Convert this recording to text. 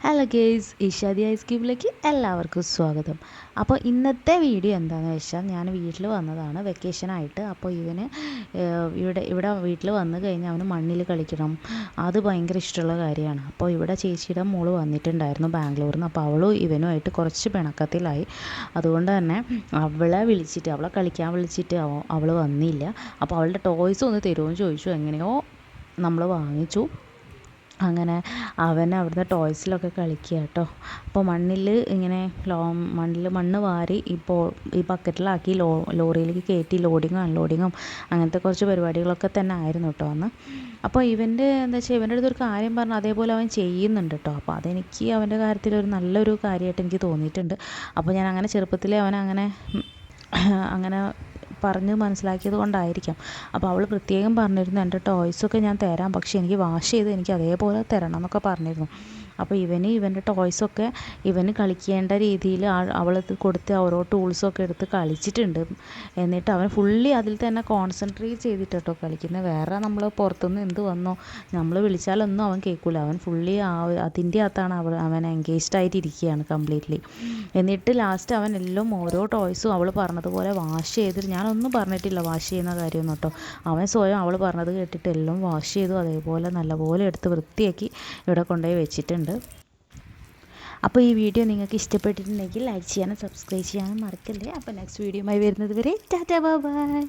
Hello guys, ഇഷാദി ice ക്യൂബിലേക്ക് എല്ലാവർക്കും സ്വാഗതം. അപ്പോൾ ഇന്നത്തെ വീഡിയോ എന്താണെന്ന് വെച്ചാൽ, ഞാൻ വീട്ടിൽ വന്നതാണ് വെക്കേഷനായിട്ട്. അപ്പോൾ ഇവിടെ വീട്ടിൽ വന്നു കഴിഞ്ഞാൽ അവന് മണ്ണിൽ കളിക്കണം, അത് ഭയങ്കര ഇഷ്ടമുള്ള കാര്യമാണ്. അപ്പോൾ ഇവിടെ ചേച്ചിയുടെ മോള് വന്നിട്ടുണ്ടായിരുന്നു ബാംഗ്ലൂരിൽ നിന്ന്. അപ്പോൾ അവളും ഇവനുമായിട്ട് കുറച്ച് പിണക്കത്തിലായി. അതുകൊണ്ട് തന്നെ അവളെ കളിക്കാൻ വിളിച്ചിട്ട് അവൾ വന്നില്ല. അപ്പോൾ അവളുടെ ടോയ്സ് ഒന്ന് തരുമോ ചോദിച്ചു. എങ്ങനെയോ നമ്മൾ വാങ്ങിച്ചു. അങ്ങനെ അവൻ അവിടുത്തെ ടോയ്സിലൊക്കെ കളിക്കുക കേട്ടോ. അപ്പോൾ ഇങ്ങനെ മണ്ണ് വാരി ഈ ബക്കറ്റിലാക്കി ലോറിയിലേക്ക് കയറ്റി ലോഡിങ്ങും അൺലോഡിങ്ങും അങ്ങനത്തെ കുറച്ച് പരിപാടികളൊക്കെ തന്നെ ആയിരുന്നു കേട്ടോ അന്ന്. അപ്പോൾ എന്താ വെച്ചാൽ ഇവൻ്റെ അടുത്തൊരു കാര്യം പറഞ്ഞാൽ അതേപോലെ അവൻ ചെയ്യുന്നുണ്ട് കേട്ടോ. അപ്പോൾ അതെനിക്ക് അവൻ്റെ കാര്യത്തിൽ ഒരു നല്ലൊരു കാര്യമായിട്ട് എനിക്ക് തോന്നിയിട്ടുണ്ട്. അപ്പോൾ ഞാൻ അങ്ങനെ ചെറുപ്പത്തിലേ അങ്ങനെ പറഞ്ഞ് മനസ്സിലാക്കിയത് കൊണ്ടായിരിക്കാം. അപ്പോൾ അവൾ പ്രത്യേകം പറഞ്ഞിരുന്നു, എൻ്റെ ടോയ്സൊക്കെ ഞാൻ തരാം, പക്ഷേ എനിക്ക് വാഷ് ചെയ്ത് എനിക്ക് അതേപോലെ തരണം എന്നൊക്കെ പറഞ്ഞിരുന്നു. അപ്പോൾ ഇവൻ്റെ ടോയ്സൊക്കെ ഇവന് കളിക്കേണ്ട രീതിയിൽ അവൾ കൊടുത്ത് ഓരോ ടൂൾസൊക്കെ എടുത്ത് കളിച്ചിട്ടുണ്ട്. എന്നിട്ട് അവൻ ഫുള്ളി അതിൽ തന്നെ കോൺസെൻട്രേറ്റ് ചെയ്തിട്ട് കേട്ടോ കളിക്കുന്നത്. വേറെ നമ്മൾ പുറത്തുനിന്ന് എന്ത് വന്നോ നമ്മൾ വിളിച്ചാലൊന്നും അവൻ കേൾക്കില്ല. അവൻ ഫുള്ളി അതിൻ്റെ അകത്താണ് അവൻ എൻഗേജ്ഡ് ആയിട്ടിരിക്കുകയാണ് കംപ്ലീറ്റ്ലി. എന്നിട്ട് ലാസ്റ്റ് അവൻ എല്ലാം ഓരോ ടോയ്സും അവൾ പറഞ്ഞതുപോലെ വാഷ് ചെയ്തിട്ട്, ഞാനൊന്നും പറഞ്ഞിട്ടില്ല വാഷ് ചെയ്യുന്ന കാര്യമൊന്നും കേട്ടോ. അവൻ സ്വയം അവൾ പറഞ്ഞത് കേട്ടിട്ട് എല്ലാം വാഷ് ചെയ്തു അതേപോലെ നല്ലപോലെ എടുത്ത് വൃത്തിയാക്കി ഇവിടെ കൊണ്ടുപോയി വെച്ചിട്ടുണ്ട്. അപ്പോൾ ഈ വീഡിയോ നിങ്ങൾക്ക് ഇഷ്ടപ്പെട്ടിട്ടുണ്ടെങ്കിൽ ലൈക്ക് ചെയ്യാനും സബ്സ്ക്രൈബ് ചെയ്യാനും മറക്കല്ലേ. അപ്പോൾ നെക്സ്റ്റ് വീഡിയോയുമായി വരുന്നത് വരെ ടാറ്റാ ബൈ ബൈ.